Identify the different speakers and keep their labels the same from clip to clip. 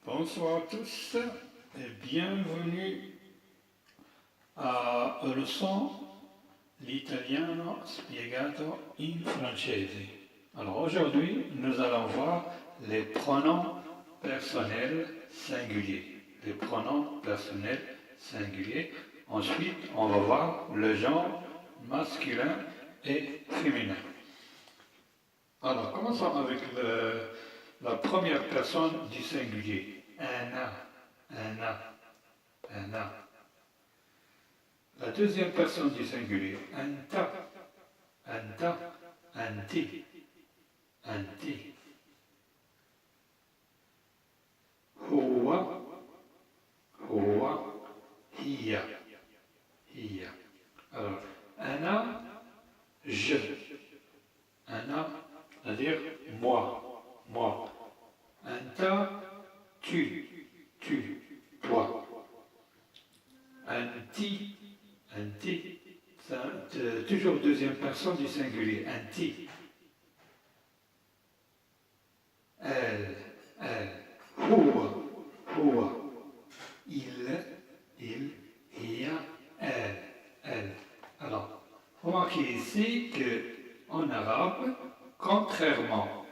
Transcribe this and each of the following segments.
Speaker 1: Bonsoir à tous et bienvenue à leçon l'italiano spiegato in francese. Alors aujourd'hui, nous allons voir les pronoms personnels singuliers. Les pronoms personnels singuliers. Ensuite, on va voir le genre masculin et féminin. Alors, commençons avec la première personne du singulier. Un a. La deuxième personne du singulier. Anta, anti. Hoa, hiya. Alors, ana, je. Ana, c'est-à-dire moi. Anta, tu, toi. Anti, c'est toujours deuxième personne du singulier. Anti. Elle. Hua. Il, ia, elle. Alors, remarquez ici qu'en arabe, contrairement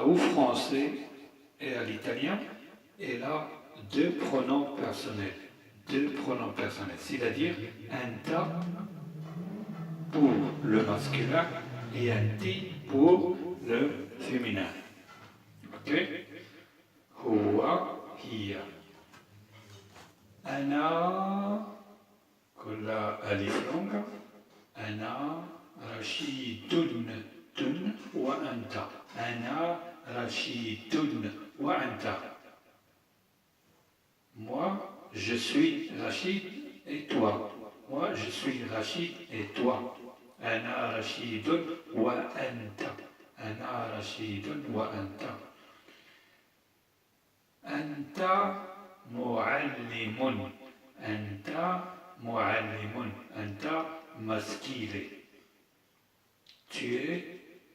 Speaker 1: au français et à l'italien, il a deux pronoms personnels, c'est-à-dire anta pour le masculin et anti pour le féminin. Ok? Huwa, hiya. Ana, con la alif longa. Ana rashidun, tun wa anta. Ana rashidun wa anta. Moi, je suis Rachid et toi. Moi, je suis Rachid et toi. Ana rashidun wa anta. Ana rashidun wa anta. Anta muallimun. Anta maskile. Tu es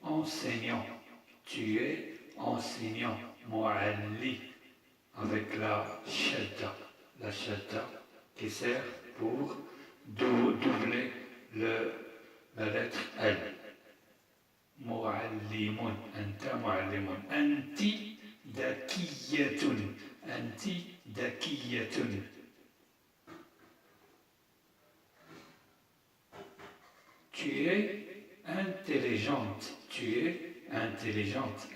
Speaker 1: enseignant. Mualli. Avec la shadda qui sert pour doubler la lettre L. Muallimun. Anta muallimun. Anti dakiyatun. Tu es intelligente.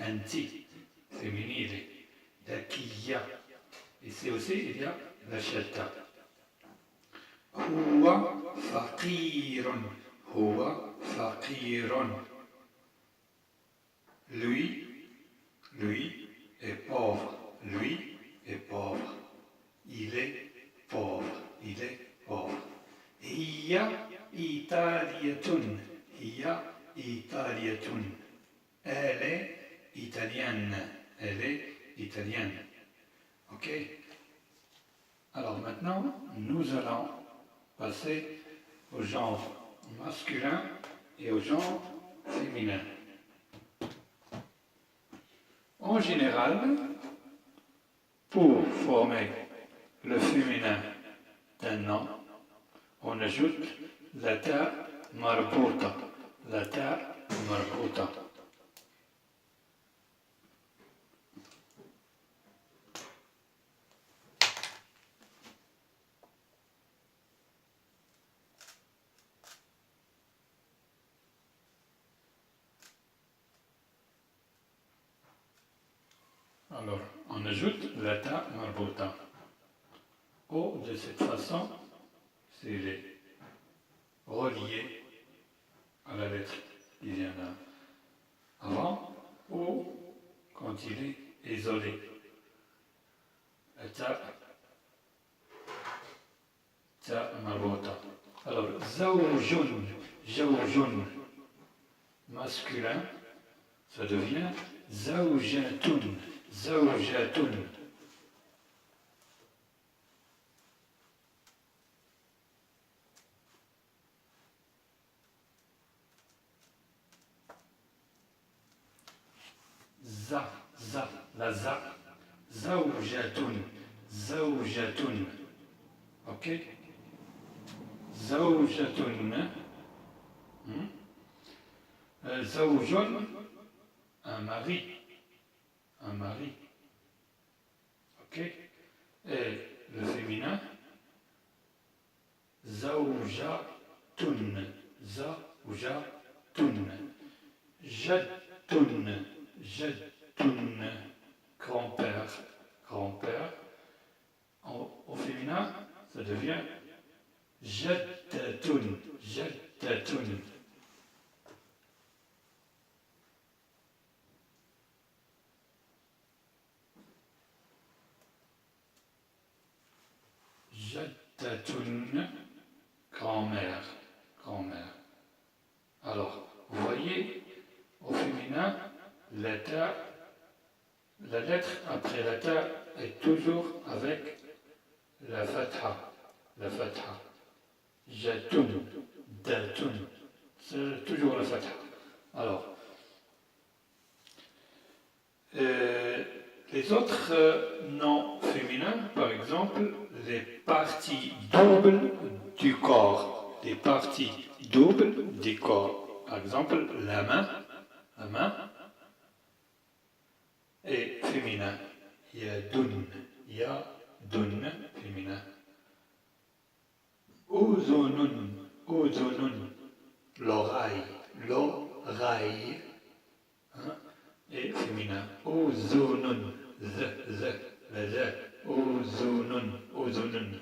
Speaker 1: Anti, féminile. Dakiya. Ici aussi, il y a la shadda. Huwa faqirun. Lui est pauvre. Il est pauvre. Hiya italiyatun. Elle est italienne. Ok? Alors maintenant, nous allons passer au genre masculin et au genre féminin. En général, pour former le féminin d'un nom, on ajoute la ta marbuta. Alors, on ajoute la ta marbuta. De cette façon, c'est relié à la lettre qui vient avant ou quand il est isolé. Ta marbuta. Alors, zawjun masculin, ça devient zawjatun. La za. زوجة زوجة ok زوجة زوج un mari ok et le féminin زوجة زوجة جد grand-père au féminin ça devient جدة grand-mère. Alors, vous voyez, au féminin, la lettre après la ta est toujours avec la fatha. Jatoun, datoun, c'est toujours la fatha. Alors, les autres noms féminins, par exemple, les parties doubles du corps. Par exemple, la main est féminin. Yadoun, féminin. Uzunun, l'oreille, hein, et féminin. Uzunun, uzunun.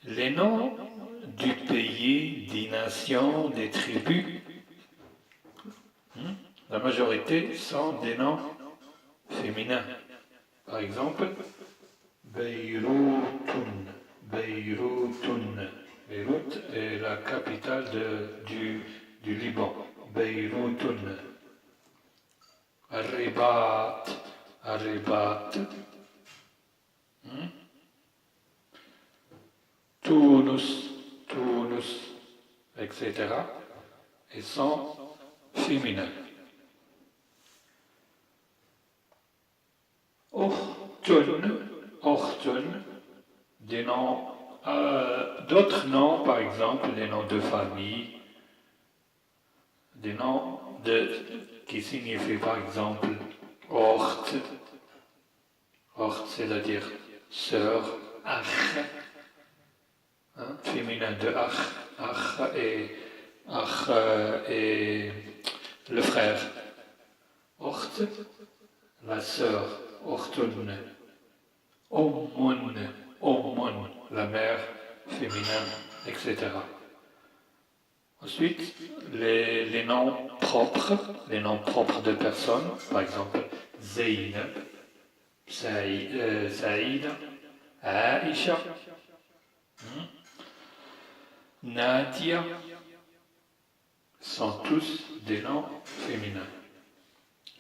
Speaker 1: Les noms du pays, des nations, des tribus, la majorité sont des noms féminins. Par exemple, Beyroutoun. Beyrouth est la capitale du Liban. Beyroutoun. Arribat. Tunis, etc. Ils sont féminins. Ortun, des noms, d'autres noms, par exemple, des noms de famille, des noms qui signifient, par exemple, Ort, c'est-à-dire sœur, Ach, féminin de Ach et le frère. Ort, la sœur, Ortun. Ommun, la mère, féminin, etc. Ensuite, les noms propres de personnes, par exemple, Zeynep, Saïd, Aïcha, Nadia, sont tous des noms féminins.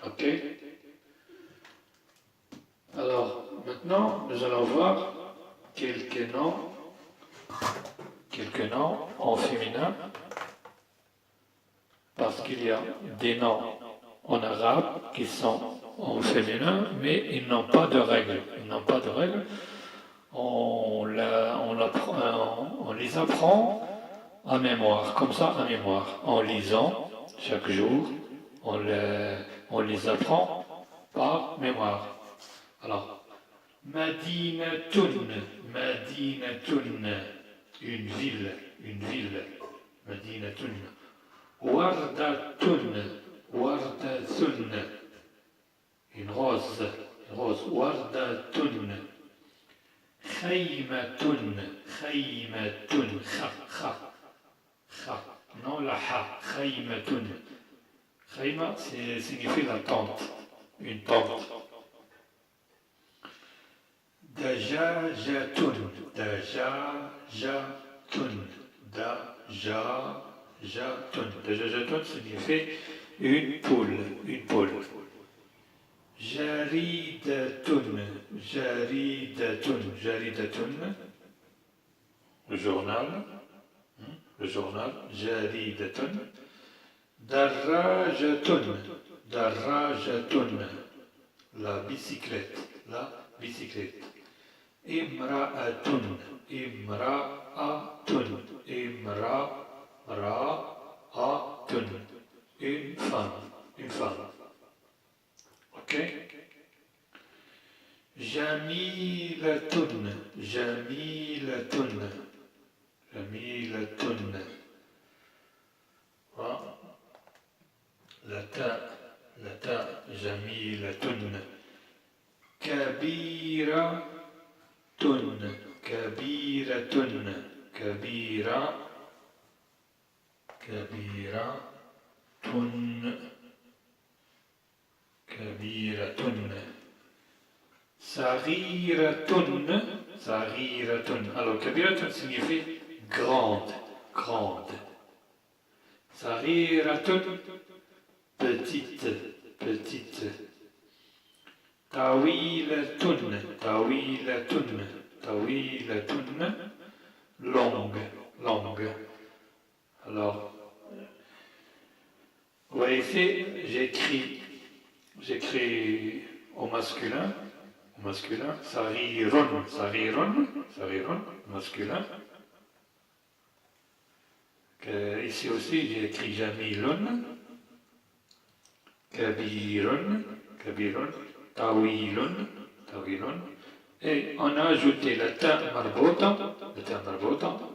Speaker 1: Ok? Alors, maintenant, nous allons voir quelques noms en féminin, parce qu'il y a des noms en arabe qui sont en féminin, mais ils n'ont pas de règles. On les apprend à mémoire, comme ça à mémoire, en lisant chaque jour, on les apprend par mémoire. Alors, Madinatun, une ville, Madinatun. Wardatun, une rose, Wardatun. Khaymatun, kha, non la ha, Khaymatun. Khayma signifie la tente, une tente. Dajajatun, Dajajatun signifie une poule. Jaridatun, le journal. le journal. Jaridatun. Darrajatun. Darrajatun. La bicyclette. La bicyclette. Imra'atun. Imra'atun. Imra'atun. Une femme. Une femme. Ok? Jamilatun. Jamilatun. Jamilatun. Voilà. La ta, jamilatun. Kabiratun. Kabiratun. Kabiratun. Kabiratun. Sariratun. Sariratun. Alors, kabiratun signifie grande. Grande. Sariratun. Petite. Petite. Tawilatun. Tawilatun. Tawilatun. Longue. Longue. Alors, vous voyez ici, j'écris au masculin, sarirun, masculin. Ici aussi, j'ai écrit jamilun, kabirun, tawilun. Et on a ajouté la ta marbota,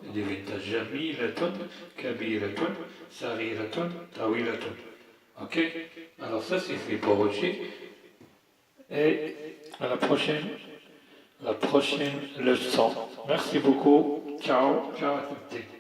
Speaker 1: il devient jamilatun, kabiratun, sariratun, tawilatun. Ok? Alors ça c'est fait pour aujourd'hui. Et à la prochaine leçon. Merci beaucoup. Ciao, ciao à tous.